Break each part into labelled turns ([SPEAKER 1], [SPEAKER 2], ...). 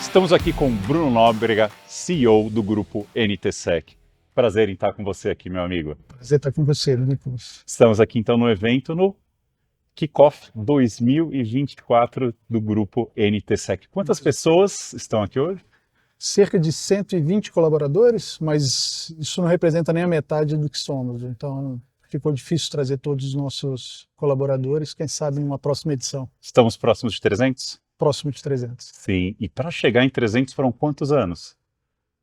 [SPEAKER 1] Estamos aqui com Bruno Nóbrega, CEO do grupo NTSec. Prazer em estar com você aqui, meu amigo.
[SPEAKER 2] Prazer estar com você, Nicolas.
[SPEAKER 1] Estamos aqui então no evento, no Kickoff 2024 do grupo NTSec. Quantas pessoas estão aqui hoje?
[SPEAKER 2] Cerca de 120 colaboradores, mas isso não representa nem a metade do que somos. Então ficou difícil trazer todos os nossos colaboradores, quem sabe numa próxima edição.
[SPEAKER 1] Estamos próximos de 300?
[SPEAKER 2] Próximo de 300.
[SPEAKER 1] Sim, e para chegar em 300 foram quantos anos?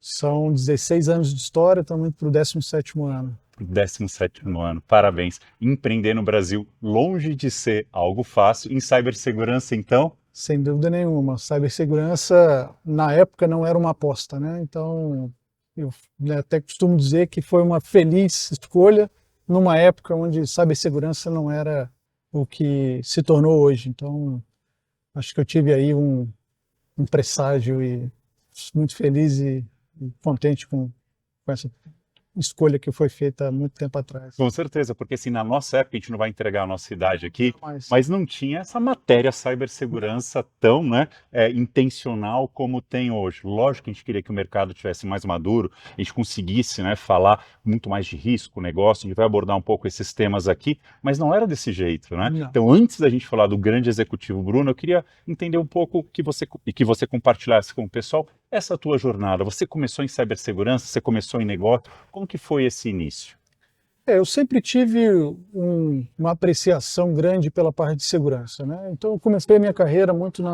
[SPEAKER 2] São 16 anos de história, estamos indo para o 17º ano.
[SPEAKER 1] Para o 17º ano, parabéns. Empreender no Brasil, longe de ser algo fácil. Em cibersegurança, então?
[SPEAKER 2] Sem dúvida nenhuma. Cibersegurança, na época, não era uma aposta, né? Então, eu até costumo dizer que foi uma feliz escolha numa época onde cibersegurança não era o que se tornou hoje. Então, acho que eu tive aí um presságio e muito feliz e contente com essa escolha que foi feita há muito tempo atrás.
[SPEAKER 1] Com certeza, porque assim, na nossa época, a gente não vai entregar a nossa idade aqui,
[SPEAKER 2] Mas
[SPEAKER 1] mas não tinha essa matéria cibersegurança tão intencional como tem hoje. Lógico que a gente queria que o mercado tivesse mais maduro, a gente conseguisse falar muito mais de risco, negócio, a gente vai abordar um pouco esses temas aqui, mas não era desse jeito, né?
[SPEAKER 2] Não.
[SPEAKER 1] Então, antes da gente falar do grande executivo Bruno, eu queria entender um pouco que você compartilhasse com o pessoal essa tua jornada. Você começou em cibersegurança, você começou em negócio, como que foi esse início?
[SPEAKER 2] eu sempre tive uma apreciação grande pela parte de segurança, né? Então eu comecei a minha carreira muito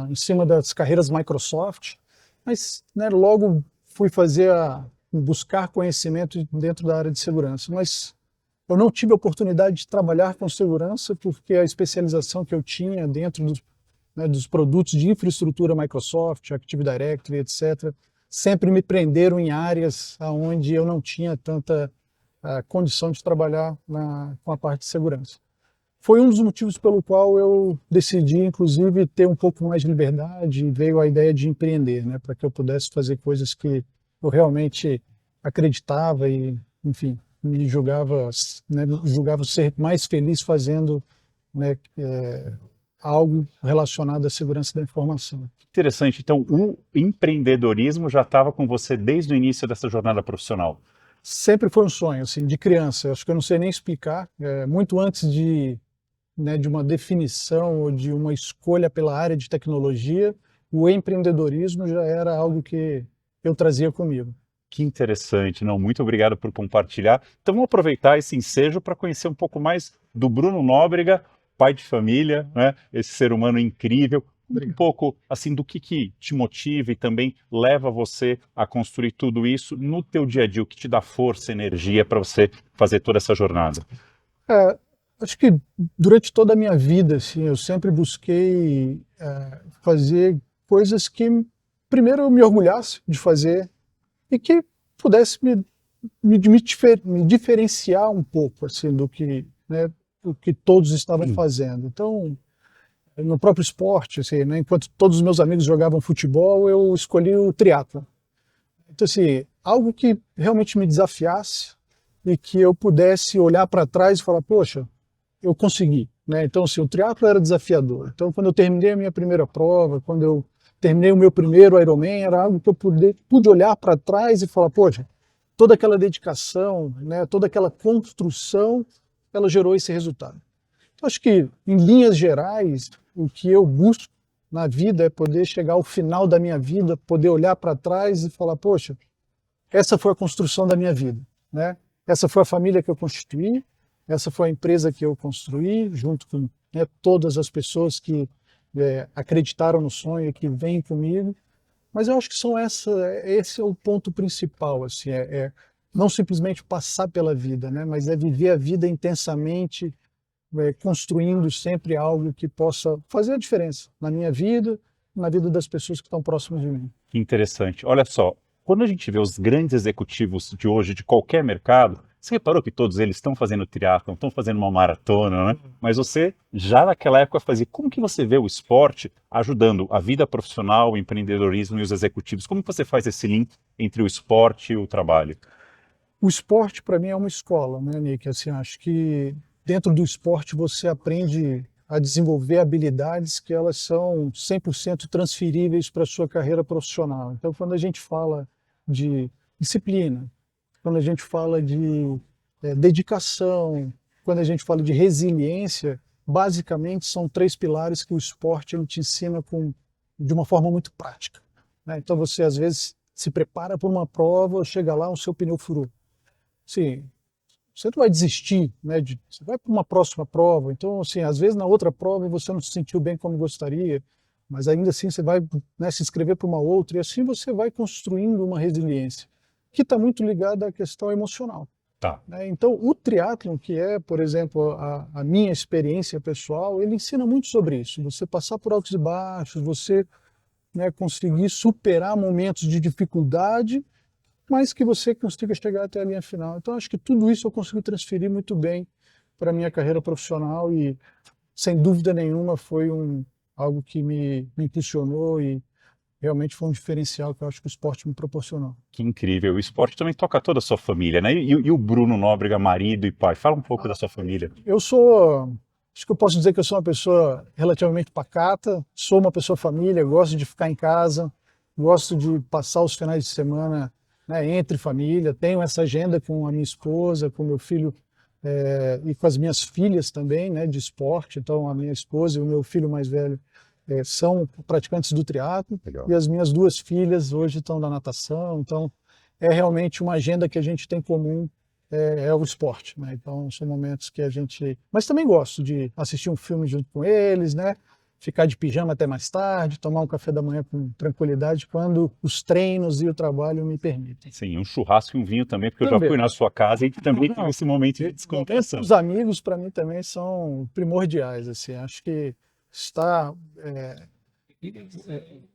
[SPEAKER 2] em cima das carreiras Microsoft, mas logo fui buscar conhecimento dentro da área de segurança, mas eu não tive a oportunidade de trabalhar com segurança porque a especialização que eu tinha dentro dos produtos de infraestrutura Microsoft, Active Directory, etc., sempre me prenderam em áreas onde eu não tinha tanta condição de trabalhar com a parte de segurança. Foi um dos motivos pelo qual eu decidi, inclusive, ter um pouco mais de liberdade e veio a ideia de empreender, né, para que eu pudesse fazer coisas que eu realmente acreditava e, enfim, me julgava ser mais feliz fazendo, né, algo relacionado à segurança da informação.
[SPEAKER 1] Interessante. Então, o empreendedorismo já estava com você desde o início dessa jornada profissional.
[SPEAKER 2] Sempre foi um sonho, assim, de criança. Eu acho que eu não sei nem explicar. Muito antes de uma definição ou de uma escolha pela área de tecnologia, o empreendedorismo já era algo que eu trazia comigo.
[SPEAKER 1] Que interessante. Não, muito obrigado por compartilhar. Então, vamos aproveitar esse ensejo para conhecer um pouco mais do Bruno Nóbrega, pai de família, né? Esse ser humano incrível. Um pouco assim do que te motiva e também leva você a construir tudo isso no teu dia a dia, o que te dá força, energia para você fazer toda essa jornada.
[SPEAKER 2] Acho que durante toda a minha vida, assim, eu sempre busquei fazer coisas que primeiro eu me orgulhasse de fazer e que pudesse me diferenciar um pouco assim do que todos estavam fazendo. Então, no próprio esporte, assim, né, enquanto todos os meus amigos jogavam futebol, eu escolhi o triatlo. Então, assim, algo que realmente me desafiasse e que eu pudesse olhar para trás e falar, poxa, eu consegui, né? Então, assim, o triatlo era desafiador. Então, quando eu terminei a minha primeira prova, quando eu terminei o meu primeiro Ironman, era algo que eu pude olhar para trás e falar, poxa, toda aquela dedicação, né, toda aquela construção, ela gerou esse resultado. Então, acho que, em linhas gerais, o que eu busco na vida é poder chegar ao final da minha vida, poder olhar para trás e falar, poxa, essa foi a construção da minha vida, né? Essa foi a família que eu constituí, essa foi a empresa que eu construí, junto com todas as pessoas que acreditaram no sonho e que vêm comigo. Mas eu acho que esse é o ponto principal, assim, não simplesmente passar pela vida, né? Mas é viver a vida intensamente, construindo sempre algo que possa fazer a diferença na minha vida, na vida das pessoas que estão próximas de mim.
[SPEAKER 1] Que interessante. Olha só, quando a gente vê os grandes executivos de hoje, de qualquer mercado, você reparou que todos eles estão fazendo triatlon, estão fazendo uma maratona, né? Mas você, já naquela época, fazia. Como que você vê o esporte ajudando a vida profissional, o empreendedorismo e os executivos? Como que você faz esse link entre o esporte e o trabalho?
[SPEAKER 2] O esporte, para mim, é uma escola, né, Nick? Assim, acho que dentro do esporte você aprende a desenvolver habilidades que elas são 100% transferíveis para a sua carreira profissional. Então, quando a gente fala de disciplina, quando a gente fala de dedicação, quando a gente fala de resiliência, basicamente são 3 pilares que o esporte ele te ensina de uma forma muito prática, né? Então você às vezes se prepara para uma prova, chega lá, o seu pneu furou. Sim, você não vai desistir, né? Você vai para uma próxima prova. Então, assim, às vezes na outra prova você não se sentiu bem como gostaria, mas ainda assim você vai, né, se inscrever para uma outra e assim você vai construindo uma resiliência que está muito ligada à questão emocional,
[SPEAKER 1] Tá.
[SPEAKER 2] né? Então, o triatlon, que é, por exemplo, a minha experiência pessoal, ele ensina muito sobre isso. Você passar por altos e baixos, você, né, conseguir superar momentos de dificuldade, mas que você consiga chegar até a linha final. Então, acho que tudo isso eu consigo transferir muito bem para a minha carreira profissional e, sem dúvida nenhuma, foi algo que me impulsionou e realmente foi um diferencial que eu acho que o esporte me proporcionou.
[SPEAKER 1] Que incrível. O esporte também toca toda a sua família, né? E o Bruno Nóbrega, marido e pai? Fala um pouco da sua família.
[SPEAKER 2] Acho que eu posso dizer que eu sou uma pessoa relativamente pacata, sou uma pessoa família, gosto de ficar em casa, gosto de passar os finais de semana, né, entre família, tenho essa agenda com a minha esposa, com meu filho e com as minhas filhas também, né, de esporte. Então a minha esposa e o meu filho mais velho são praticantes do triatlo e as minhas 2 filhas hoje estão na natação. Então é realmente uma agenda que a gente tem comum, é o esporte, né? Então são momentos que a gente... Mas também gosto de assistir um filme junto com eles, né? Ficar de pijama até mais tarde, tomar um café da manhã com tranquilidade quando os treinos e o trabalho me permitem.
[SPEAKER 1] Sim, um churrasco e um vinho também, porque eu já
[SPEAKER 2] Também.
[SPEAKER 1] fui na sua casa e também tive esse momento de descontração.
[SPEAKER 2] Os amigos para mim também são primordiais, assim. Acho que estar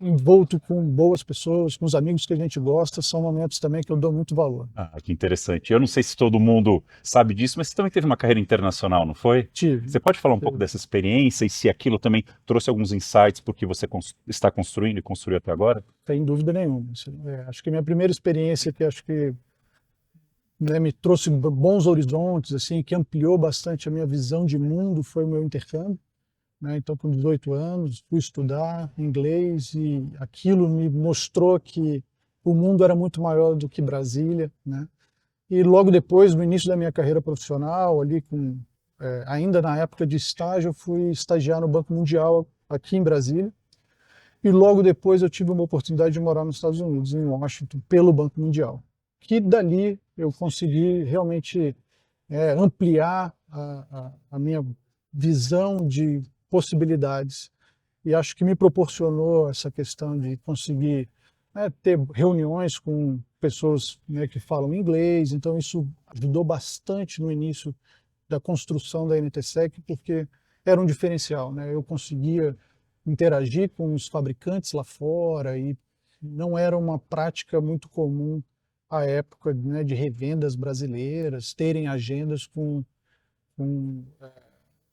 [SPEAKER 2] envolto com boas pessoas, com os amigos que a gente gosta, são momentos também que eu dou muito valor.
[SPEAKER 1] Ah, que interessante. Eu não sei se todo mundo sabe disso, mas você também teve uma carreira internacional, não foi?
[SPEAKER 2] Tive.
[SPEAKER 1] Você pode falar um pouco dessa experiência e se aquilo também trouxe alguns insights porque você está construindo e construiu até agora?
[SPEAKER 2] Sem dúvida nenhuma. Acho que a minha primeira experiência que acho que, né, me trouxe bons horizontes, assim, que ampliou bastante a minha visão de mundo foi o meu intercâmbio, né? Então, com 18 anos, fui estudar inglês e aquilo me mostrou que o mundo era muito maior do que Brasília, né? E logo depois, no início da minha carreira profissional, ali ainda na época de estágio, eu fui estagiar no Banco Mundial aqui em Brasília. E logo depois eu tive uma oportunidade de morar nos Estados Unidos, em Washington, pelo Banco Mundial. Que dali eu consegui realmente ampliar a minha visão de possibilidades. E acho que me proporcionou essa questão de conseguir, né, ter reuniões com pessoas, né, que falam inglês. Então isso ajudou bastante no início da construção da NTSEC, porque era um diferencial, né? Eu conseguia interagir com os fabricantes lá fora e não era uma prática muito comum à época, né, de revendas brasileiras terem agendas com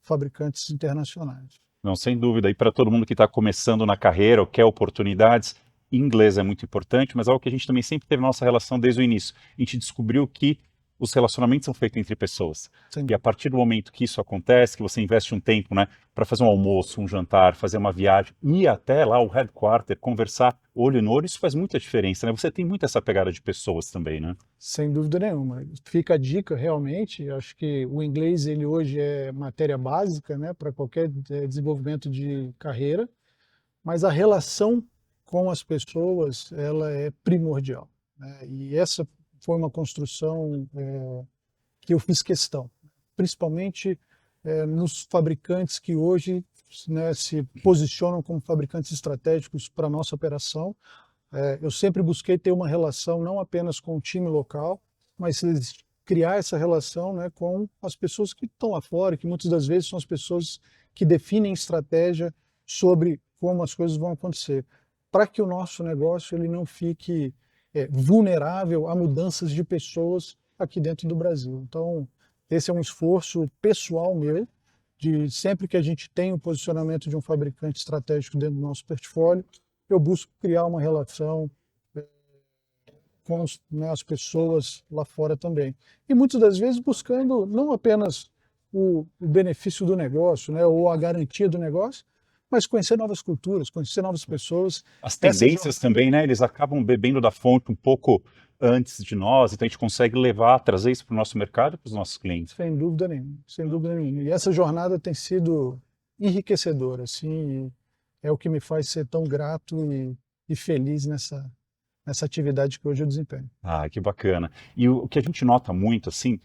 [SPEAKER 2] fabricantes internacionais.
[SPEAKER 1] Não, sem dúvida. E para todo mundo que está começando na carreira ou quer oportunidades, inglês é muito importante, mas é algo que a gente também sempre teve na nossa relação desde o início. A gente descobriu que os relacionamentos são feitos entre pessoas.
[SPEAKER 2] Sim.
[SPEAKER 1] E a partir do momento que isso acontece, que você investe um tempo, né, para fazer um almoço, um jantar, fazer uma viagem, ir até lá o headquarter, conversar olho no olho, isso faz muita diferença, né? Você tem muito essa pegada de pessoas também, né?
[SPEAKER 2] Sem dúvida nenhuma. Fica a dica, realmente. Acho que o inglês, ele hoje é matéria básica, né, para qualquer desenvolvimento de carreira, mas a relação com as pessoas, ela é primordial, né? E essa foi uma construção que eu fiz questão, principalmente nos fabricantes que hoje, né, se posicionam como fabricantes estratégicos para a nossa operação. Eu sempre busquei ter uma relação não apenas com o time local, mas criar essa relação, né, com as pessoas que estão lá fora, que muitas das vezes são as pessoas que definem estratégia sobre como as coisas vão acontecer, para que o nosso negócio ele não fique vulnerável a mudanças de pessoas aqui dentro do Brasil. Então, esse é um esforço pessoal meu, de sempre que a gente tem o posicionamento de um fabricante estratégico dentro do nosso portfólio, eu busco criar uma relação com né, as pessoas lá fora também. E muitas das vezes buscando não apenas, o benefício do negócio, né, ou a garantia do negócio, mas conhecer novas culturas, conhecer novas pessoas.
[SPEAKER 1] As
[SPEAKER 2] Essa
[SPEAKER 1] tendências também, né? Eles acabam bebendo da fonte um pouco antes de nós, então a gente consegue levar, trazer isso para o nosso mercado e para os nossos clientes.
[SPEAKER 2] sem dúvida nenhuma, sem dúvida nenhuma. E essa jornada tem sido enriquecedora, assim, e é o que me faz ser tão grato e feliz nessa atividade que hoje eu desempenho.
[SPEAKER 1] Ah, que bacana. E o que a gente nota muito, assim,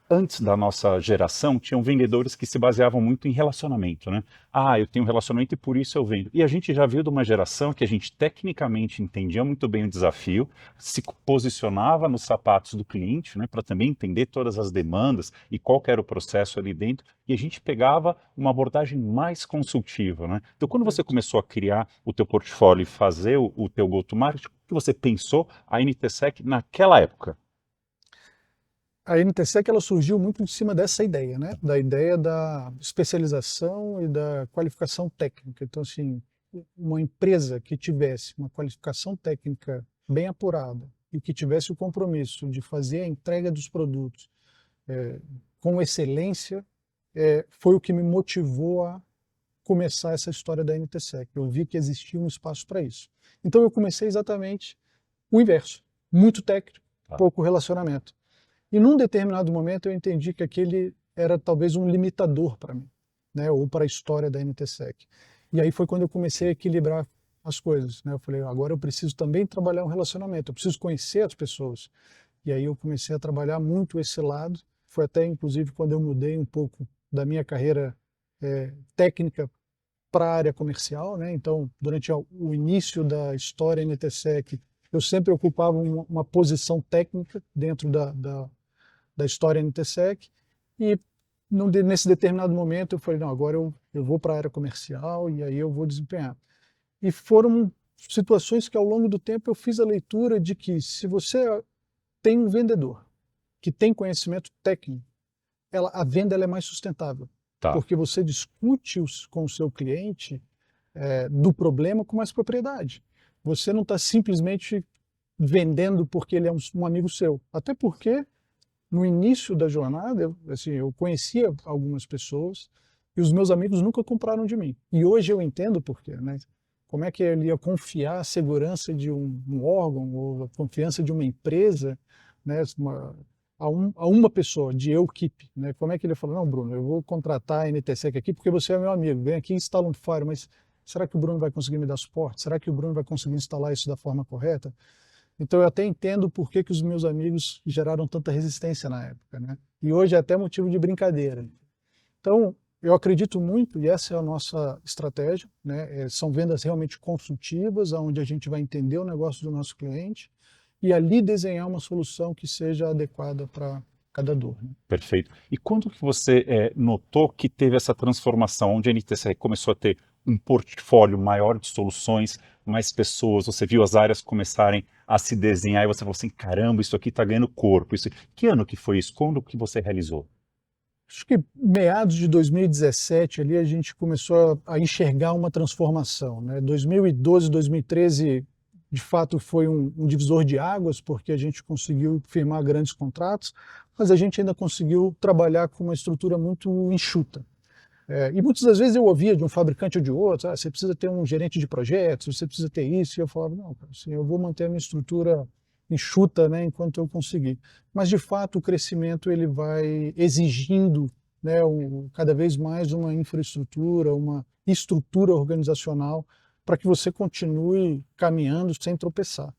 [SPEAKER 1] antes da nossa geração, tinham vendedores que se baseavam muito em relacionamento, né? Ah, eu tenho um relacionamento e por isso eu vendo. E a gente já veio de uma geração que a gente tecnicamente entendia muito bem o desafio, se posicionava nos sapatos do cliente, né, para também entender todas as demandas e qual que era o processo ali dentro, e a gente pegava uma abordagem mais consultiva, né? Então, quando você começou a criar o teu portfólio e fazer o teu go-to-market, o que você pensou a NTSEC naquela época?
[SPEAKER 2] A NTSEC ela surgiu muito em cima dessa ideia, né? Da ideia da especialização e da qualificação técnica. Então, assim, uma empresa que tivesse uma qualificação técnica bem apurada e que tivesse o compromisso de fazer a entrega dos produtos com excelência, foi o que me motivou a começar essa história da NTSEC. Eu vi que existia um espaço para isso. Então, eu comecei exatamente o inverso. Muito técnico,
[SPEAKER 1] Tá.
[SPEAKER 2] pouco relacionamento. E num determinado momento eu entendi que aquele era talvez um limitador para mim, né, ou para a história da NTSEC. E aí foi quando eu comecei a equilibrar as coisas, né? Eu falei, agora eu preciso também trabalhar um relacionamento, eu preciso conhecer as pessoas. E aí eu comecei a trabalhar muito esse lado. Foi até inclusive quando eu mudei um pouco da minha carreira técnica para a área comercial, né? Então, durante o início da história NTSEC, eu sempre ocupava uma posição técnica dentro da história NTSEC, e nesse determinado momento eu falei, não, agora eu vou para a área comercial e aí eu vou desempenhar. E foram situações que ao longo do tempo eu fiz a leitura de que se você tem um vendedor que tem conhecimento técnico, a venda ela é mais sustentável,
[SPEAKER 1] Tá.
[SPEAKER 2] porque você discute com o seu cliente do problema com mais propriedade. Você não está simplesmente vendendo porque ele é um amigo seu, até porque no início da jornada, eu conhecia algumas pessoas e os meus amigos nunca compraram de mim. E hoje eu entendo por quê, né? Como é que ele ia confiar a segurança de um órgão ou a confiança de uma empresa, né, a uma pessoa, de equipe, né? Como é que ele falou, não, Bruno, eu vou contratar a NTSEC aqui porque você é meu amigo, vem aqui e instala um firewall, mas será que o Bruno vai conseguir me dar suporte? Será que o Bruno vai conseguir instalar isso da forma correta? Então eu até entendo por que os meus amigos geraram tanta resistência na época, né? E hoje é até motivo de brincadeira. Então eu acredito muito, e essa é a nossa estratégia, né? São vendas realmente consultivas, onde a gente vai entender o negócio do nosso cliente e ali desenhar uma solução que seja adequada para cada dor, né?
[SPEAKER 1] Perfeito. E quando que você notou que teve essa transformação, onde a NTSEC começou a ter um portfólio maior de soluções, mais pessoas, você viu as áreas começarem a se desenhar e você falou assim, caramba, isso aqui está ganhando corpo. Isso... Que ano que foi isso? Quando que você realizou?
[SPEAKER 2] Acho que meados de 2017 ali a gente começou a enxergar uma transformação, né? 2012, 2013 de fato foi um divisor de águas, porque a gente conseguiu firmar grandes contratos, mas a gente ainda conseguiu trabalhar com uma estrutura muito enxuta. E muitas das vezes eu ouvia de um fabricante ou de outro, você precisa ter um gerente de projetos, você precisa ter isso, e eu falava, não, cara, assim, eu vou manter a minha estrutura enxuta, né, enquanto eu conseguir. Mas de fato o crescimento ele vai exigindo, né, cada vez mais uma infraestrutura, uma estrutura organizacional para que você continue caminhando sem tropeçar.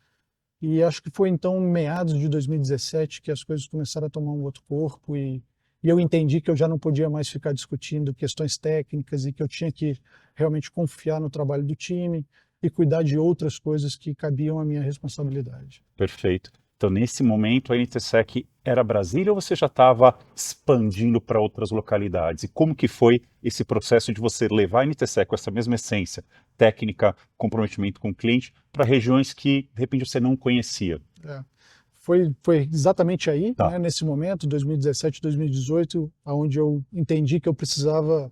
[SPEAKER 2] E acho que foi então meados de 2017 que as coisas começaram a tomar um outro corpo e eu entendi que eu já não podia mais ficar discutindo questões técnicas e que eu tinha que realmente confiar no trabalho do time e cuidar de outras coisas que cabiam à minha responsabilidade.
[SPEAKER 1] Perfeito. Então, nesse momento, a NTSEC era Brasília ou você já estava expandindo para outras localidades? E como que foi esse processo de você levar a NTSEC com essa mesma essência técnica, comprometimento com o cliente, para regiões que, de repente, você não conhecia?
[SPEAKER 2] Foi exatamente aí,
[SPEAKER 1] Tá.
[SPEAKER 2] né, nesse momento, 2017, 2018, onde eu entendi que eu precisava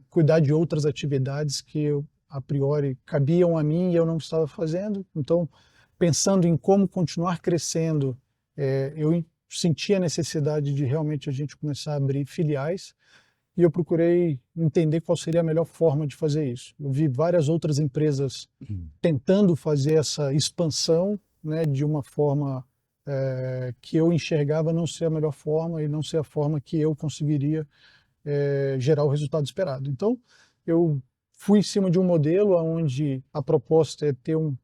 [SPEAKER 2] cuidar de outras atividades que a priori cabiam a mim e eu não estava fazendo. Então, pensando em como continuar crescendo, eu senti a necessidade de realmente a gente começar a abrir filiais e eu procurei entender qual seria a melhor forma de fazer isso. Eu vi várias outras empresas tentando fazer essa expansão, né, de uma forma que eu enxergava não ser a melhor forma e não ser a forma que eu conseguiria gerar o resultado esperado. Então, eu fui em cima de um modelo onde a proposta é ter um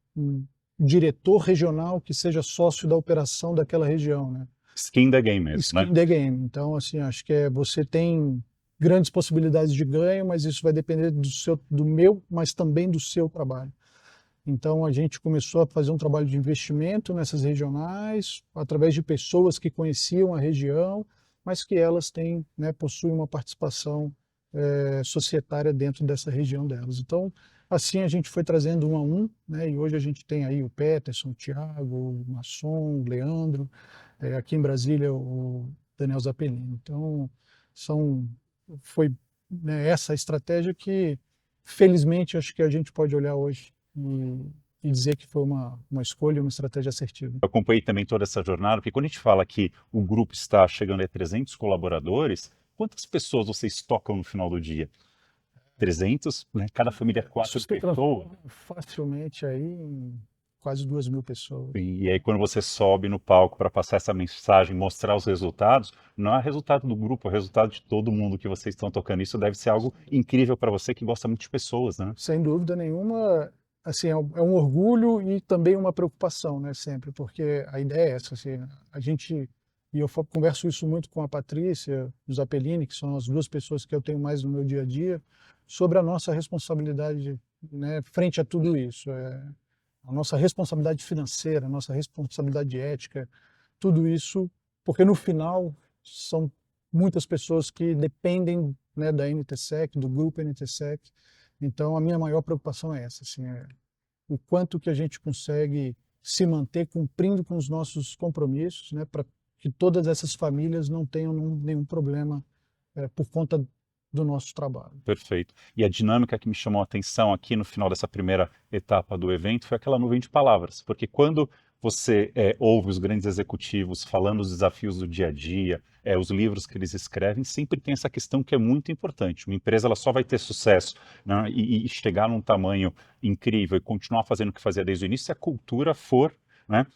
[SPEAKER 2] diretor regional que seja sócio da operação daquela região, né?
[SPEAKER 1] Skin the game mesmo,
[SPEAKER 2] Skin
[SPEAKER 1] né?
[SPEAKER 2] the game. Então, assim, acho que você tem grandes possibilidades de ganho, mas isso vai depender do meu, mas também do seu trabalho. Então, a gente começou a fazer um trabalho de investimento nessas regionais, através de pessoas que conheciam a região, mas que elas têm, né, possuem uma participação societária dentro dessa região delas. Então, assim a gente foi trazendo um a um, né, e hoje a gente tem aí o Peterson, o Thiago, o Masson, o Leandro, aqui em Brasília o Daniel Zappellini. Então, são, foi, né, essa estratégia que, felizmente, acho que a gente pode olhar hoje e dizer que foi uma escolha, uma estratégia assertiva.
[SPEAKER 1] Eu acompanhei também toda essa jornada, porque quando a gente fala que o grupo está chegando a 300 colaboradores, quantas pessoas vocês tocam no final do dia? 300, né? Cada família é 4
[SPEAKER 2] Isso se
[SPEAKER 1] pessoas.
[SPEAKER 2] transforma facilmente aí em quase 2.000 pessoas.
[SPEAKER 1] E aí quando você sobe no palco para passar essa mensagem, mostrar os resultados, não é resultado do grupo, é resultado de todo mundo que vocês estão tocando. Isso deve ser algo incrível para você que gosta muito de pessoas, né?
[SPEAKER 2] Sem dúvida nenhuma, assim, é um orgulho e também uma preocupação, né, sempre, porque a ideia é essa, assim, a gente, e eu converso isso muito com a Patrícia, o Zappellini, que são as duas pessoas que eu tenho mais no meu dia a dia, sobre a nossa responsabilidade, né, frente a tudo isso, a nossa responsabilidade financeira, a nossa responsabilidade ética, tudo isso, porque no final são muitas pessoas que dependem, né, da NTSEC, do grupo NTSEC. Então a minha maior preocupação é essa, assim, o quanto que a gente consegue se manter cumprindo com os nossos compromissos, né, para que todas essas famílias não tenham nenhum problema por conta do nosso trabalho.
[SPEAKER 1] Perfeito. E a dinâmica que me chamou a atenção aqui no final dessa primeira etapa do evento foi aquela nuvem de palavras, porque quando você ouve os grandes executivos falando os desafios do dia a dia, os livros que eles escrevem, sempre tem essa questão que é muito importante. Uma empresa ela só vai ter sucesso, né, e chegar num tamanho incrível e continuar fazendo o que fazia desde o início se a cultura for, né,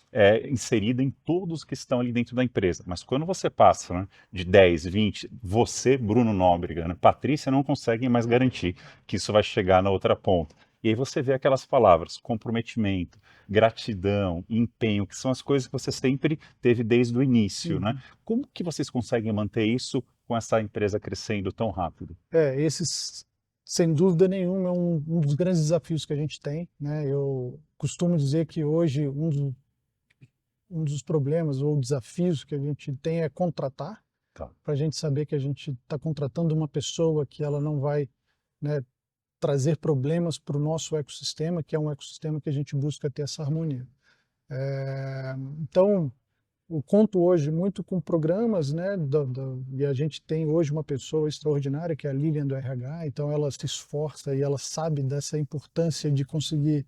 [SPEAKER 1] inserida em todos que estão ali dentro da empresa. Mas quando você passa, né, de 10, 20, você, Bruno Nóbrega, né, Patrícia, não conseguem mais garantir que isso vai chegar na outra ponta. E aí você vê aquelas palavras, comprometimento, gratidão, empenho, que são as coisas que você sempre teve desde o início, né? Como que vocês conseguem manter isso com essa empresa crescendo tão rápido?
[SPEAKER 2] Esses, sem dúvida nenhuma, é um dos grandes desafios que a gente tem, né? Eu costumo dizer que hoje um dos problemas ou desafios que a gente tem é contratar,
[SPEAKER 1] Tá.
[SPEAKER 2] para a gente saber que a gente está contratando uma pessoa que ela não vai, né, trazer problemas para o nosso ecossistema, que é um ecossistema que a gente busca ter essa harmonia. Então, eu conto hoje muito com programas, né, e a gente tem hoje uma pessoa extraordinária, que é a Lilian do RH, então ela se esforça e ela sabe dessa importância de conseguir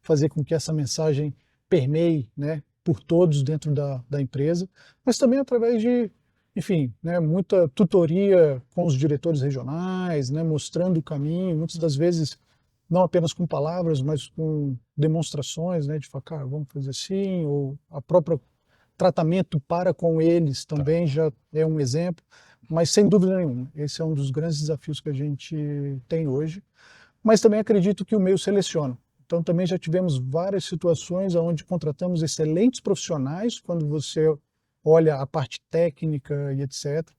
[SPEAKER 2] fazer com que essa mensagem permeie, né, por todos dentro da empresa, mas também através de, enfim, né, muita tutoria com os diretores regionais, né, mostrando o caminho, muitas das vezes não apenas com palavras, mas com demonstrações, né, de falar, cara, vamos fazer assim, ou a própria tratamento para com eles também já é um exemplo, mas sem dúvida nenhuma, esse é um dos grandes desafios que a gente tem hoje, mas também acredito que o meio seleciona. Então também já tivemos várias situações onde contratamos excelentes profissionais, quando você olha a parte técnica e etc.,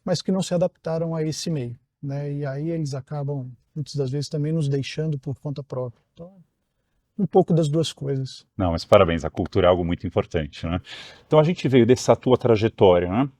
[SPEAKER 2] mas que não se adaptaram a esse meio, né? E aí eles acabam, muitas das vezes, também nos deixando por conta própria. Então, um pouco das duas coisas.
[SPEAKER 1] Não, mas parabéns, a cultura é algo muito importante, né? Então a gente veio dessa tua trajetória, né?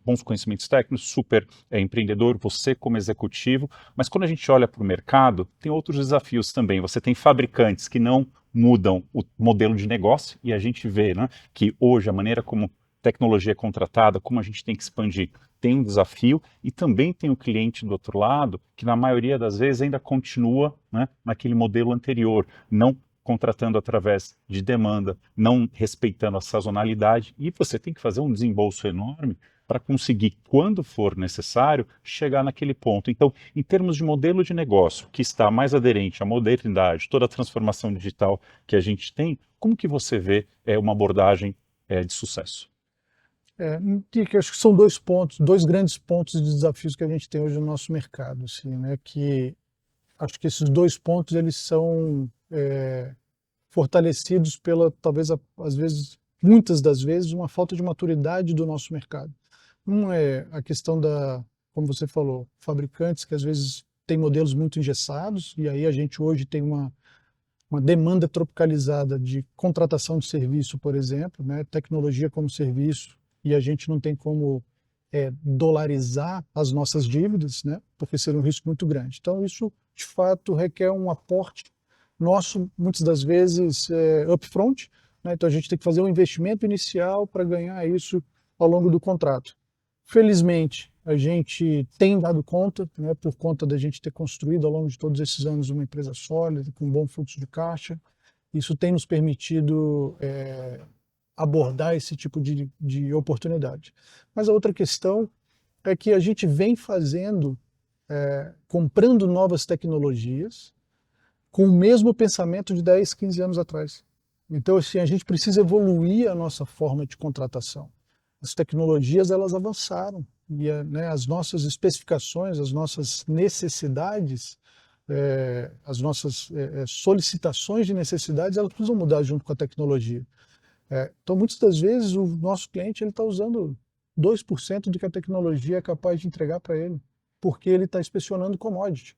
[SPEAKER 1] Bons conhecimentos técnicos, super empreendedor, você como executivo, mas quando a gente olha para o mercado, tem outros desafios também. Você tem fabricantes que não mudam o modelo de negócio e a gente vê, né, que hoje a maneira como tecnologia é contratada, como a gente tem que expandir, tem um desafio e também tem o cliente do outro lado que na maioria das vezes ainda continua, né, naquele modelo anterior, não contratando através de demanda, não respeitando a sazonalidade, e você tem que fazer um desembolso enorme para conseguir, quando for necessário, chegar naquele ponto. Então, em termos de modelo de negócio, que está mais aderente à modernidade, toda a transformação digital que a gente tem, como que você vê uma abordagem de sucesso?
[SPEAKER 2] Que acho que são dois pontos, dois grandes pontos de desafios que a gente tem hoje no nosso mercado, assim, né? Que acho que esses dois pontos eles são fortalecidos pela, talvez, às vezes, muitas das vezes, uma falta de maturidade do nosso mercado. Um é a questão da, como você falou, fabricantes que às vezes têm modelos muito engessados, e aí a gente hoje tem uma demanda tropicalizada de contratação de serviço, por exemplo, né? Tecnologia como serviço, e a gente não tem como dolarizar as nossas dívidas, né? Porque seria um risco muito grande. Então isso, de fato, requer um aporte nosso, muitas das vezes, upfront, né? Então a gente tem que fazer um investimento inicial para ganhar isso ao longo do contrato. Felizmente, a gente tem dado conta, né, por conta da gente ter construído ao longo de todos esses anos uma empresa sólida, com um bom fluxo de caixa. Isso tem nos permitido abordar esse tipo de oportunidade. Mas a outra questão é que a gente vem fazendo, comprando novas tecnologias com o mesmo pensamento de 10, 15 anos atrás. Então, assim, a gente precisa evoluir a nossa forma de contratação. As tecnologias, elas avançaram e né, as nossas especificações, as nossas necessidades, as nossas solicitações de necessidades, elas precisam mudar junto com a tecnologia. Então, muitas das vezes, o nosso cliente está usando 2% do que a tecnologia é capaz de entregar para ele, porque ele está inspecionando commodity.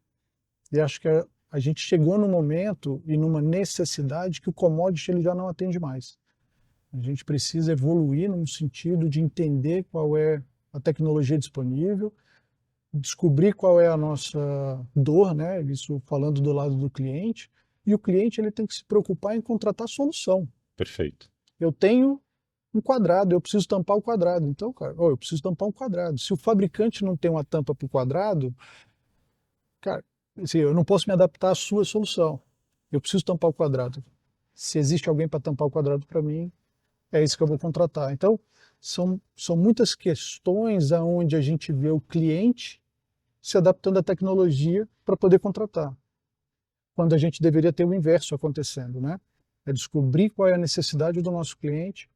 [SPEAKER 2] E acho que a gente chegou num momento e numa necessidade que o commodity ele já não atende mais. A gente precisa evoluir no sentido de entender qual é a tecnologia disponível, descobrir qual é a nossa dor, né? Isso falando do lado do cliente, e o cliente ele tem que se preocupar em contratar solução.
[SPEAKER 1] Perfeito.
[SPEAKER 2] Eu tenho um quadrado, eu preciso tampar o quadrado. Então, cara, eu preciso tampar um quadrado. Se o fabricante não tem uma tampa para o quadrado, cara, assim, eu não posso me adaptar à sua solução. Eu preciso tampar o quadrado. Se existe alguém para tampar o quadrado para mim, é isso que eu vou contratar. Então, são muitas questões aonde a gente vê o cliente se adaptando à tecnologia para poder contratar. Quando a gente deveria ter o inverso acontecendo, né? É descobrir qual é a necessidade do nosso cliente,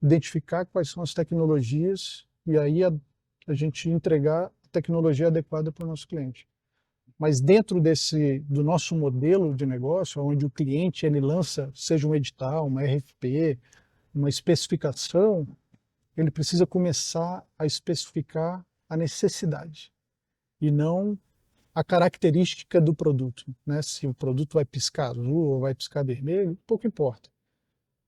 [SPEAKER 2] identificar quais são as tecnologias e aí a gente entregar a tecnologia adequada para o nosso cliente. Mas dentro do nosso modelo de negócio, onde o cliente ele lança, seja um edital, uma RFP, uma especificação, ele precisa começar a especificar a necessidade e não a característica do produto, né? Se o produto vai piscar azul ou vai piscar vermelho, pouco importa.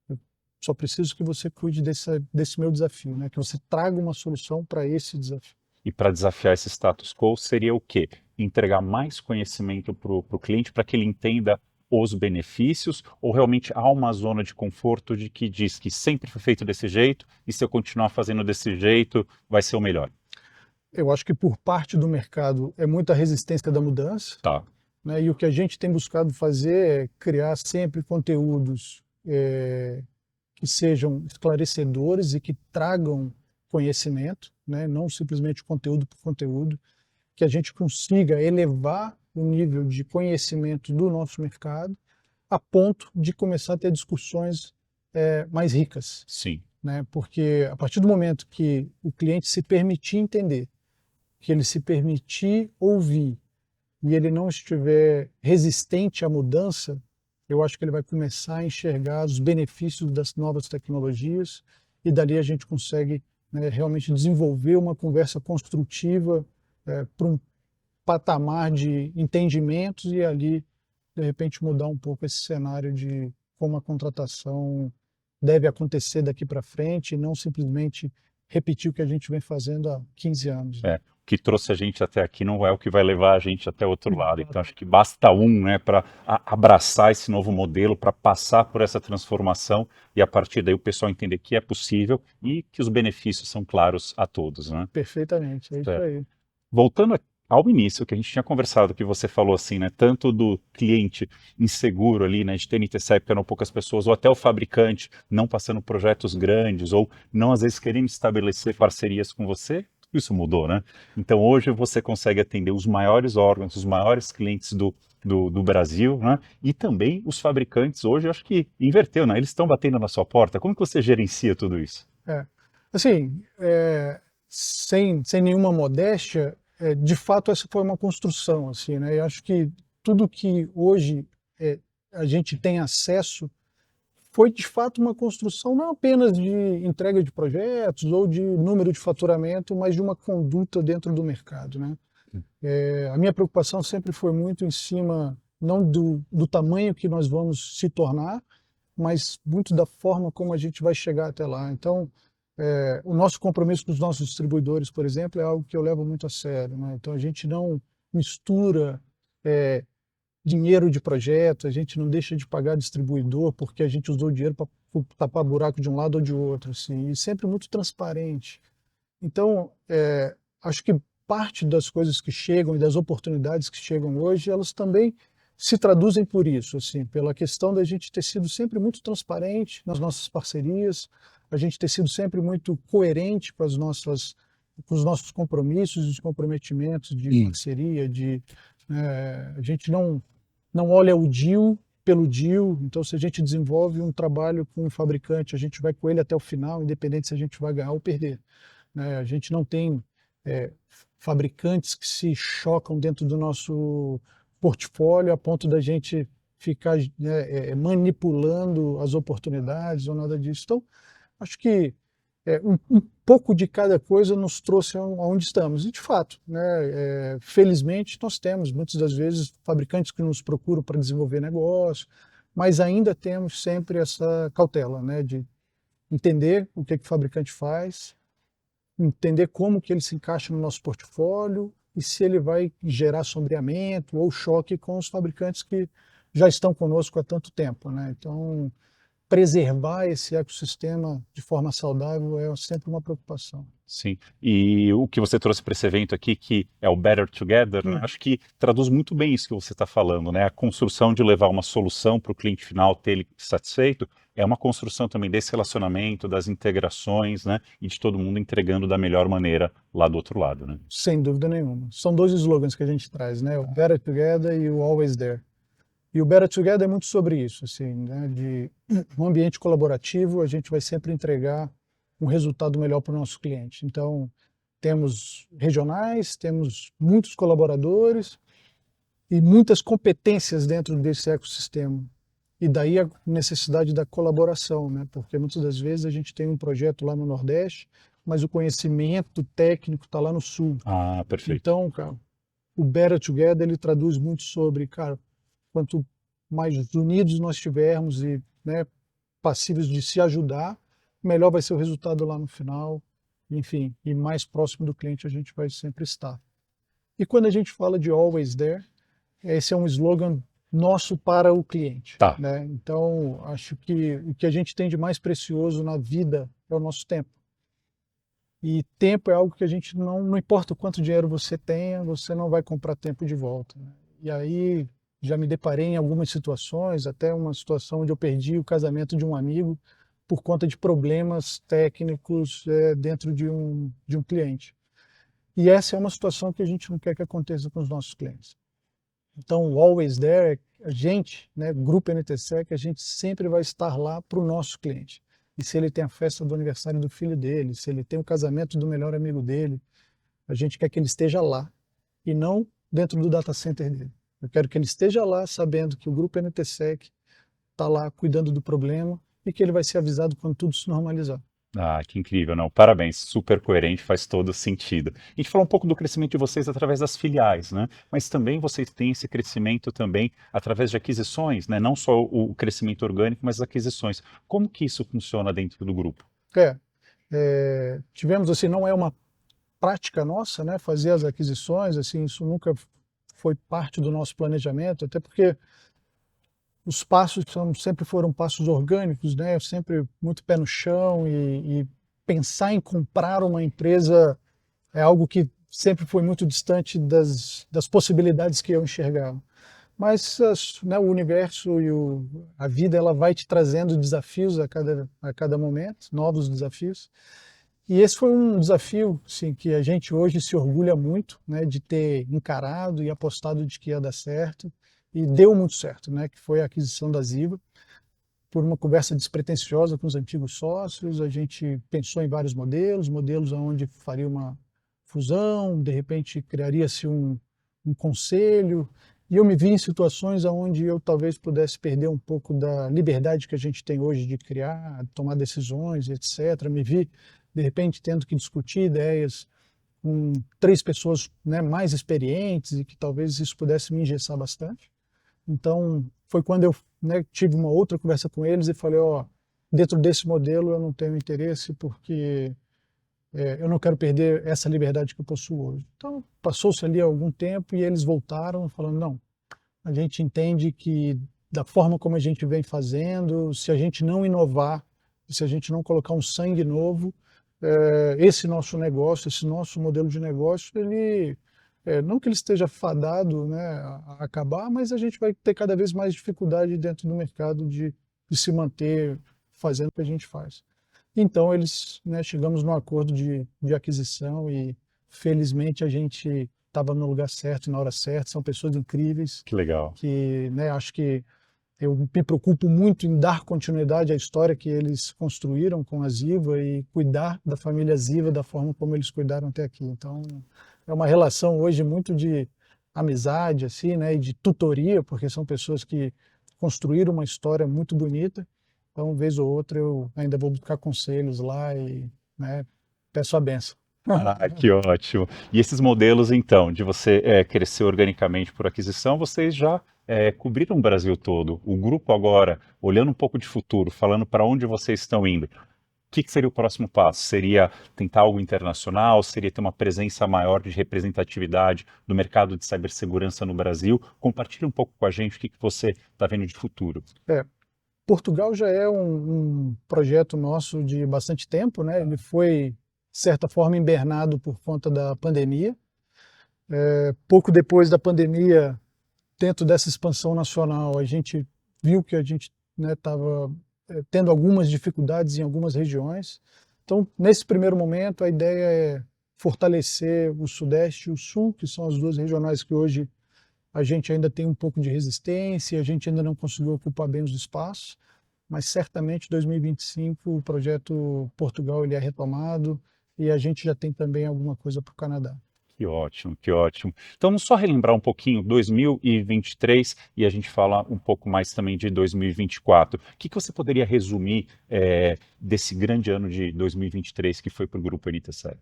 [SPEAKER 2] Eu só preciso que você cuide desse meu desafio, né? Que você traga uma solução para esse desafio.
[SPEAKER 1] E para desafiar esse status quo seria o quê? Entregar mais conhecimento para o cliente para que ele entenda os benefícios, ou realmente há uma zona de conforto de que diz que sempre foi feito desse jeito e se eu continuar fazendo desse jeito vai ser o melhor?
[SPEAKER 2] Eu acho que por parte do mercado é muita resistência da mudança,
[SPEAKER 1] Tá.
[SPEAKER 2] né? E o que a gente tem buscado fazer é criar sempre conteúdos que sejam esclarecedores e que tragam conhecimento, né? Não simplesmente conteúdo por conteúdo, que a gente consiga elevar o nível de conhecimento do nosso mercado a ponto de começar a ter discussões mais ricas,
[SPEAKER 1] Sim.
[SPEAKER 2] né? Porque a partir do momento que o cliente se permitir entender, que ele se permitir ouvir e ele não estiver resistente à mudança, eu acho que ele vai começar a enxergar os benefícios das novas tecnologias e dali a gente consegue, né, realmente desenvolver uma conversa construtiva para um patamar de entendimentos e ali, de repente, mudar um pouco esse cenário de como a contratação deve acontecer daqui para frente e não simplesmente repetir o que a gente vem fazendo há 15 anos.
[SPEAKER 1] O que trouxe a gente até aqui não é o que vai levar a gente até o outro lado. Então, acho que basta né, para abraçar esse novo modelo, para passar por essa transformação e, a partir daí, o pessoal entender que é possível e que os benefícios são claros a todos, né?
[SPEAKER 2] Perfeitamente, é isso aí.
[SPEAKER 1] Voltando ao início, que a gente tinha conversado, que você falou assim, né, tanto do cliente inseguro ali, né, de ter NTSEC porque eram poucas pessoas, ou até o fabricante não passando projetos grandes, ou não às vezes querendo estabelecer parcerias com você, tudo isso mudou, né? Então hoje você consegue atender os maiores órgãos, os maiores clientes do Brasil, né? E também os fabricantes hoje, eu acho que inverteu, né? Eles estão batendo na sua porta. Como que você gerencia tudo isso?
[SPEAKER 2] É. Assim, sem nenhuma modéstia, de fato essa foi uma construção, assim, né? Eu acho que tudo que hoje é, a gente tem acesso foi de fato uma construção não apenas de entrega de projetos ou de número de faturamento, mas de uma conduta dentro do mercado, né? A minha preocupação sempre foi muito em cima, não do tamanho que nós vamos se tornar, mas muito da forma como a gente vai chegar até lá. Então, o nosso compromisso com os nossos distribuidores, por exemplo, é algo que eu levo muito a sério, né? Então, a gente não mistura dinheiro de projeto, a gente não deixa de pagar distribuidor porque a gente usou o dinheiro para tapar buraco de um lado ou de outro, assim, e sempre muito transparente. Então, acho que parte das coisas que chegam e das oportunidades que chegam hoje, elas também se traduzem por isso, assim, pela questão da gente ter sido sempre muito transparente nas nossas parcerias, a gente ter sido sempre muito coerente com com os nossos compromissos e os comprometimentos de parceria, a gente não olha o deal pelo deal, então se a gente desenvolve um trabalho com um fabricante, a gente vai com ele até o final, independente se a gente vai ganhar ou perder, né? A gente não tem fabricantes que se chocam dentro do nosso portfólio a ponto da gente ficar, né, manipulando as oportunidades ou nada disso. Então, acho que um pouco de cada coisa nos trouxe aonde estamos. E, de fato, né, felizmente, nós temos, muitas das vezes, fabricantes que nos procuram para desenvolver negócio, mas ainda temos sempre essa cautela, né, de entender o que o fabricante faz, entender como que ele se encaixa no nosso portfólio e se ele vai gerar sombreamento ou choque com os fabricantes que já estão conosco há tanto tempo, né? Então, preservar esse ecossistema de forma saudável é sempre uma preocupação.
[SPEAKER 1] Sim, e o que você trouxe para esse evento aqui, que é o Better Together, né? Acho que traduz muito bem isso que você está falando, né? A construção de levar uma solução para o cliente final ter ele satisfeito é uma construção também desse relacionamento, das integrações, né? E de todo mundo entregando da melhor maneira lá do outro lado, né?
[SPEAKER 2] Sem dúvida nenhuma. São dois slogans que a gente traz, né? O Better Together e o Always There. E o Better Together é muito sobre isso, assim, né? De um ambiente colaborativo, a gente vai sempre entregar um resultado melhor para o nosso cliente. Então, temos regionais, temos muitos colaboradores e muitas competências dentro desse ecossistema. E daí a necessidade da colaboração, né? Porque muitas das vezes a gente tem um projeto lá no Nordeste, mas o conhecimento técnico está lá no Sul.
[SPEAKER 1] Ah, perfeito.
[SPEAKER 2] Então, cara, o Better Together ele traduz muito sobre, cara, quanto mais unidos nós estivermos e, né, passíveis de se ajudar, melhor vai ser o resultado lá no final, enfim, e mais próximo do cliente a gente vai sempre estar. E quando a gente fala de Always There, esse é um slogan nosso para o cliente,
[SPEAKER 1] Tá.
[SPEAKER 2] né? Então, acho que o que a gente tem de mais precioso na vida é o nosso tempo. E tempo é algo que a gente não importa o quanto dinheiro você tenha, você não vai comprar tempo de volta, né? E aí já me deparei em algumas situações, até uma situação onde eu perdi o casamento de um amigo por conta de problemas técnicos dentro de um cliente. E essa é uma situação que a gente não quer que aconteça com os nossos clientes. Então, o Always There, a gente, né, Grupo NTSEC, a gente sempre vai estar lá para o nosso cliente. E se ele tem a festa do aniversário do filho dele, se ele tem o casamento do melhor amigo dele, a gente quer que ele esteja lá e não dentro do data center dele. Eu quero que ele esteja lá sabendo que o Grupo NTSEC está lá cuidando do problema e que ele vai ser avisado quando tudo se normalizar.
[SPEAKER 1] Ah, que incrível, não? Parabéns, super coerente, faz todo sentido. A gente falou um pouco do crescimento de vocês através das filiais, né? Mas também vocês têm esse crescimento também através de aquisições, né? Não só o crescimento orgânico, mas as aquisições. Como que isso funciona dentro do grupo?
[SPEAKER 2] Tivemos assim, não é uma prática nossa, né? Fazer as aquisições, assim, isso nunca foi parte do nosso planejamento, até porque os passos sempre foram passos orgânicos, né? Sempre muito pé no chão e pensar em comprar uma empresa é algo que sempre foi muito distante das possibilidades que eu enxergava. Mas né, o universo e a vida ela vai te trazendo desafios a cada momento, novos desafios. E esse foi um desafio assim, que a gente hoje se orgulha muito, né, de ter encarado e apostado de que ia dar certo. E deu muito certo, né, que foi a aquisição da Ziva. Por uma conversa despretensiosa com os antigos sócios, a gente pensou em vários modelos onde faria uma fusão, de repente criaria-se um conselho, e eu me vi em situações onde eu talvez pudesse perder um pouco da liberdade que a gente tem hoje de criar, tomar decisões, etc. Me vi, de repente, tendo que discutir ideias com 3 pessoas, né, mais experientes e que talvez isso pudesse me engessar bastante. Então, foi quando eu, né, tive uma outra conversa com eles e falei, ó, dentro desse modelo eu não tenho interesse porque eu não quero perder essa liberdade que eu possuo hoje. Então, passou-se ali algum tempo e eles voltaram falando, não, a gente entende que da forma como a gente vem fazendo, se a gente não inovar, se a gente não colocar um sangue novo, esse nosso negócio, esse nosso modelo de negócio, ele não que ele esteja fadado, né, a acabar, mas a gente vai ter cada vez mais dificuldade dentro do mercado de se manter fazendo o que a gente faz. Então eles, né, chegamos num acordo de aquisição e felizmente a gente estava no lugar certo, na hora certa, são pessoas incríveis
[SPEAKER 1] Que legal.
[SPEAKER 2] que, né, acho que eu me preocupo muito em dar continuidade à história que eles construíram com a Ziva e cuidar da família Ziva da forma como eles cuidaram até aqui. Então, é uma relação hoje muito de amizade, assim, né, e de tutoria, porque são pessoas que construíram uma história muito bonita. Então, vez ou outra, eu ainda vou buscar conselhos lá e, né, peço a benção.
[SPEAKER 1] Ah, que ótimo. E esses modelos, então, de você crescer organicamente por aquisição, vocês já cobriram o Brasil todo. O grupo agora, olhando um pouco de futuro, falando para onde vocês estão indo, o que seria o próximo passo? Seria tentar algo internacional? Seria ter uma presença maior de representatividade do mercado de cibersegurança no Brasil? Compartilhe um pouco com a gente o que você está vendo de futuro.
[SPEAKER 2] Portugal já é um projeto nosso de bastante tempo, né? Ele foi, de certa forma, hibernado por conta da pandemia. Pouco depois da pandemia, dentro dessa expansão nacional, a gente viu que a gente estava tendo algumas dificuldades em algumas regiões. Então, nesse primeiro momento, a ideia é fortalecer o Sudeste e o Sul, que são as duas regionais que hoje a gente ainda tem um pouco de resistência, a gente ainda não conseguiu ocupar bem os espaços, mas certamente em 2025 o projeto Portugal ele é retomado e a gente já tem também alguma coisa para o Canadá.
[SPEAKER 1] Que ótimo, que ótimo. Então, vamos só relembrar um pouquinho 2023 e a gente falar um pouco mais também de 2024. O que você poderia resumir desse grande ano de 2023 que foi para o Grupo NTSec?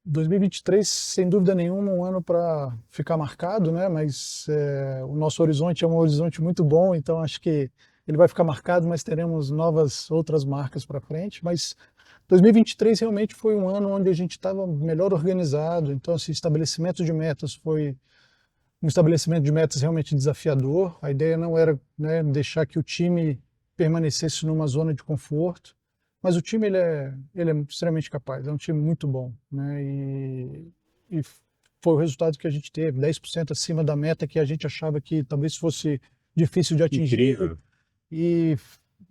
[SPEAKER 2] 2023, sem dúvida nenhuma, um ano para ficar marcado, né? Mas o nosso horizonte é um horizonte muito bom, então acho que ele vai ficar marcado, mas teremos outras marcas para frente. Mas 2023 realmente foi um ano onde a gente estava melhor organizado, então esse estabelecimento de metas foi um estabelecimento de metas realmente desafiador. A ideia não era, né, deixar que o time permanecesse numa zona de conforto, mas o time ele é extremamente capaz, é um time muito bom, né? E foi o resultado que a gente teve, 10% acima da meta que a gente achava que talvez fosse difícil de atingir.
[SPEAKER 1] Incrível.
[SPEAKER 2] E,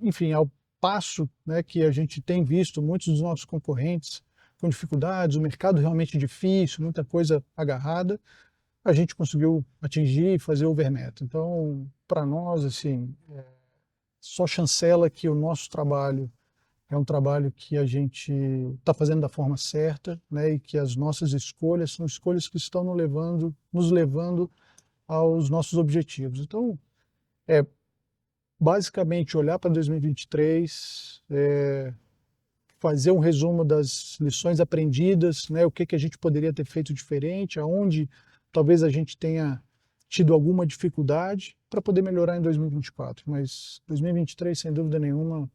[SPEAKER 2] enfim, ao passo, né, que a gente tem visto muitos dos nossos concorrentes com dificuldades, o mercado realmente difícil, muita coisa agarrada, a gente conseguiu atingir e fazer overnet. Então, para nós, assim, só chancela que o nosso trabalho é um trabalho que a gente está fazendo da forma certa, né, e que as nossas escolhas são escolhas que estão nos levando aos nossos objetivos. Então, basicamente, olhar para 2023, fazer um resumo das lições aprendidas, né, o que a gente poderia ter feito diferente, aonde talvez a gente tenha tido alguma dificuldade para poder melhorar em 2024. Mas 2023, sem dúvida nenhuma,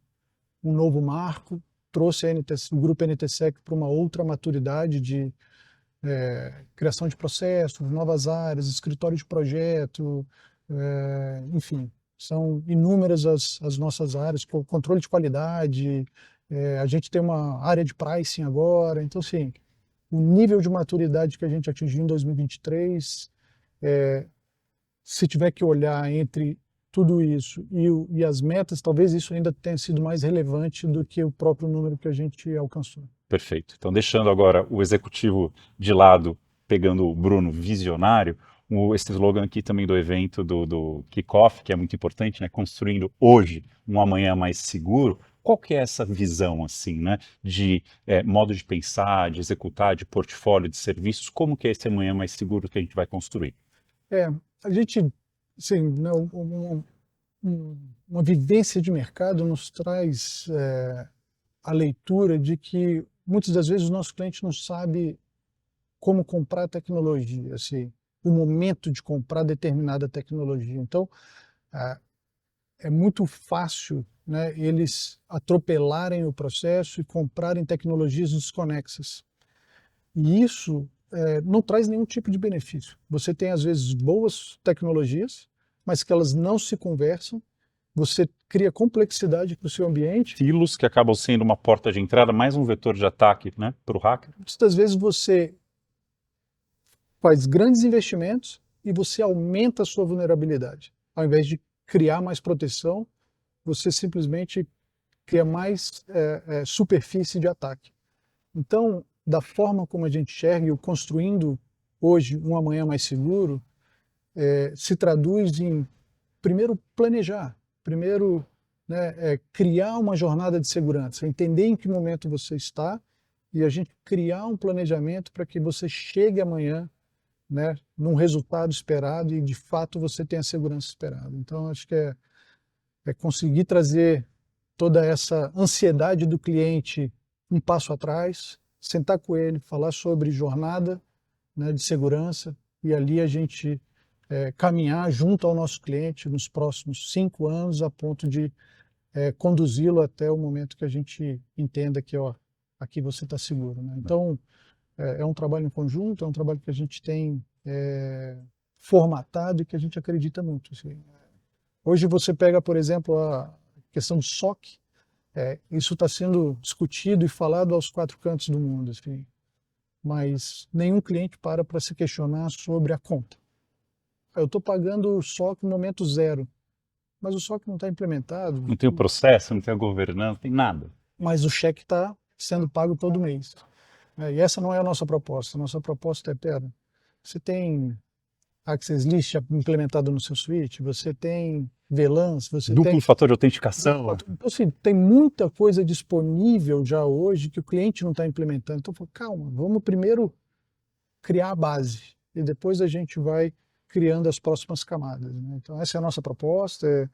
[SPEAKER 2] um novo marco, trouxe o Grupo NTSec para uma outra maturidade de criação de processos, novas áreas, escritório de projeto, enfim, são inúmeras as nossas áreas, controle de qualidade, a gente tem uma área de pricing agora, então assim, o nível de maturidade que a gente atingiu em 2023, se tiver que olhar entre tudo isso e as metas, talvez isso ainda tenha sido mais relevante do que o próprio número que a gente alcançou.
[SPEAKER 1] Perfeito. Então, deixando agora o executivo de lado, pegando o Bruno visionário, esse slogan aqui também do evento do Kickoff, que é muito importante, né? Construindo hoje um amanhã mais seguro. Qual que é essa visão, assim, né? De modo de pensar, de executar, de portfólio, de serviços? Como que é esse amanhã mais seguro que a gente vai construir?
[SPEAKER 2] A gente, assim, né, uma vivência de mercado nos traz a leitura de que muitas das vezes o nosso cliente não sabe como comprar tecnologia, assim, o momento de comprar determinada tecnologia. Então, é muito fácil, né, eles atropelarem o processo e comprarem tecnologias desconexas. E isso não traz nenhum tipo de benefício. Você tem, às vezes, boas tecnologias, mas que elas não se conversam. Você cria complexidade para o seu ambiente.
[SPEAKER 1] Silos que acabam sendo uma porta de entrada, mais um vetor de ataque, né, para o hacker.
[SPEAKER 2] Muitas das vezes você faz grandes investimentos e você aumenta a sua vulnerabilidade. Ao invés de criar mais proteção, você simplesmente cria mais superfície de ataque. Então, da forma como a gente enxerga e o construindo hoje um amanhã mais seguro, se traduz em, primeiro, planejar, primeiro, né, criar uma jornada de segurança, entender em que momento você está e a gente criar um planejamento para que você chegue amanhã, né, num resultado esperado e de fato você tenha a segurança esperada. Então acho que é conseguir trazer toda essa ansiedade do cliente um passo atrás, sentar com ele, falar sobre jornada, né, de segurança e ali a gente caminhar junto ao nosso cliente nos próximos 5 anos a ponto de conduzi-lo até o momento que a gente entenda que aqui você está seguro, né? Então é um trabalho em conjunto, é um trabalho que a gente tem formatado e que a gente acredita muito. Assim. Hoje você pega, por exemplo, a questão do SOC, isso está sendo discutido e falado aos 4 cantos do mundo, assim, mas nenhum cliente para se questionar sobre a conta. Eu estou pagando o SOC no momento zero, mas o SOC não está implementado.
[SPEAKER 1] Não tem o processo, não tem a governança, não tem nada.
[SPEAKER 2] Mas o cheque está sendo pago todo mês. E essa não é a nossa proposta. A nossa proposta é, pera, você tem Access List implementado no seu switch, você tem VLANs, você
[SPEAKER 1] Duplo
[SPEAKER 2] tem...
[SPEAKER 1] fator de autenticação.
[SPEAKER 2] Então, assim, tem muita coisa disponível já hoje que o cliente não está implementando. Então, calma, vamos primeiro criar a base e depois a gente vai criando as próximas camadas. Né? Então, essa é a nossa proposta,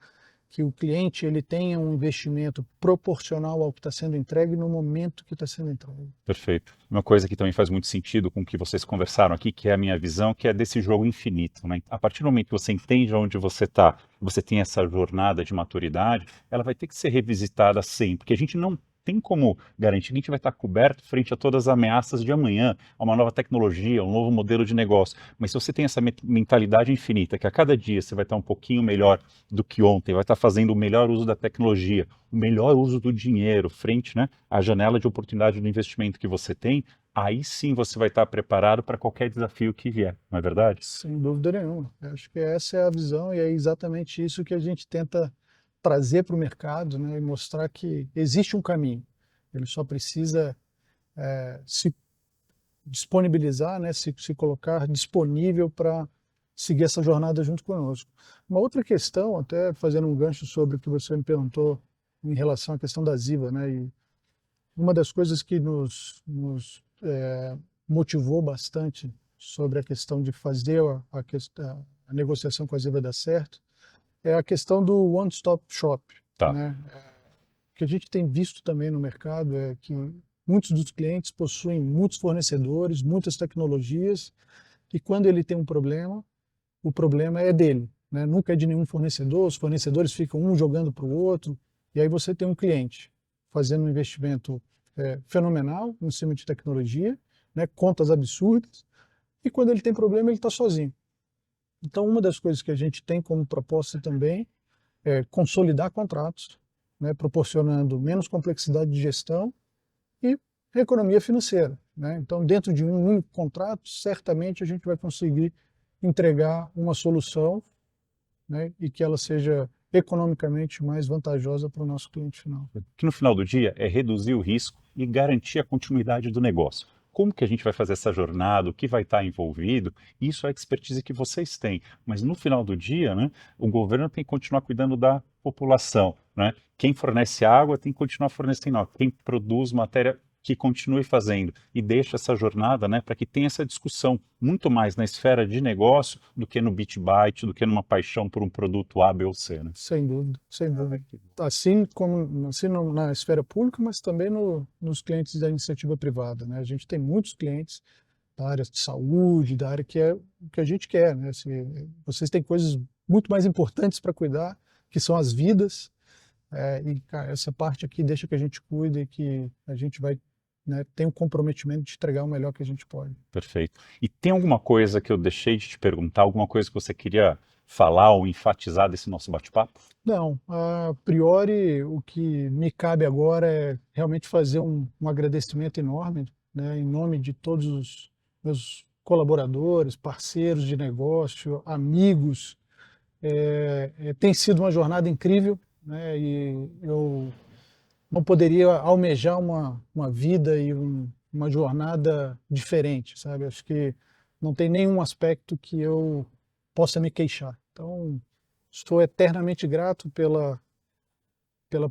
[SPEAKER 2] que o cliente ele tenha um investimento proporcional ao que está sendo entregue no momento que está sendo entregue.
[SPEAKER 1] Perfeito. Uma coisa que também faz muito sentido com o que vocês conversaram aqui, que é a minha visão, que é desse jogo infinito, né? A partir do momento que você entende onde você está, você tem essa jornada de maturidade, ela vai ter que ser revisitada sempre, porque a gente não tem como garantir que a gente vai estar coberto frente a todas as ameaças de amanhã, a uma nova tecnologia, um novo modelo de negócio. Mas se você tem essa mentalidade infinita, que a cada dia você vai estar um pouquinho melhor do que ontem, vai estar fazendo o melhor uso da tecnologia, o melhor uso do dinheiro, frente, né, à janela de oportunidade do investimento que você tem, aí sim você vai estar preparado para qualquer desafio que vier, não é verdade?
[SPEAKER 2] Sem dúvida nenhuma. Eu acho que essa é a visão e é exatamente isso que a gente tenta trazer para o mercado, né, e mostrar que existe um caminho. Ele só precisa se disponibilizar, né, se colocar disponível para seguir essa jornada junto conosco. Uma outra questão, até fazendo um gancho sobre o que você me perguntou em relação à questão da Ziva, né, e uma das coisas que nos motivou bastante sobre a questão de fazer a negociação com a Ziva dar certo é a questão do one-stop shop.
[SPEAKER 1] Tá.
[SPEAKER 2] Né? O que a gente tem visto também no mercado é que muitos dos clientes possuem muitos fornecedores, muitas tecnologias, e quando ele tem um problema, o problema é dele. Né? Nunca é de nenhum fornecedor, os fornecedores ficam um jogando para o outro, e aí você tem um cliente fazendo um investimento fenomenal em cima de tecnologia, né? Contas absurdas, e quando ele tem problema, ele está sozinho. Então, uma das coisas que a gente tem como proposta também é consolidar contratos, né, proporcionando menos complexidade de gestão e economia financeira. né? Então, dentro de um único contrato, certamente a gente vai conseguir entregar uma solução, né, e que ela seja economicamente mais vantajosa para o nosso cliente final.
[SPEAKER 1] Que no final do dia é reduzir o risco e garantir a continuidade do negócio. Como que a gente vai fazer essa jornada, o que vai estar envolvido, isso é a expertise que vocês têm. Mas no final do dia, né, o governo tem que continuar cuidando da população, né? Quem fornece água tem que continuar fornecendo água. Quem produz matéria que continue fazendo e deixa essa jornada, né, para que tenha essa discussão muito mais na esfera de negócio do que no bit byte, do que numa paixão por um produto A, B ou C, né?
[SPEAKER 2] Sem dúvida, sem dúvida. Assim como assim na esfera pública, mas também nos clientes da iniciativa privada, né? A gente tem muitos clientes da área de saúde, da área que é o que a gente quer, né? Assim, vocês têm coisas muito mais importantes para cuidar, que são as vidas, e cara, essa parte aqui deixa que a gente cuide e que a gente vai, né, tem um comprometimento de entregar o melhor que a gente pode.
[SPEAKER 1] Perfeito. E tem alguma coisa que eu deixei de te perguntar, alguma coisa que você queria falar ou enfatizar desse nosso bate-papo?
[SPEAKER 2] Não, a priori o que me cabe agora é realmente fazer um agradecimento enorme, né, em nome de todos os meus colaboradores, parceiros de negócio, amigos. Tem sido uma jornada incrível, né, e eu não poderia almejar uma vida e uma jornada diferente, sabe? Acho que não tem nenhum aspecto que eu possa me queixar. Então, estou eternamente grato pela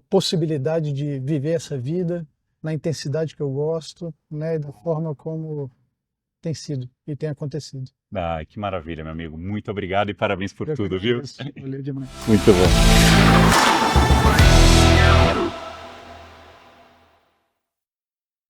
[SPEAKER 2] possibilidade de viver essa vida na intensidade que eu gosto, né, da forma como tem sido e tem acontecido.
[SPEAKER 1] Ah, que maravilha, meu amigo. Muito obrigado e parabéns por
[SPEAKER 2] Eu que
[SPEAKER 1] tudo, viu?
[SPEAKER 2] agradeço. Valeu demais.
[SPEAKER 1] Muito bom.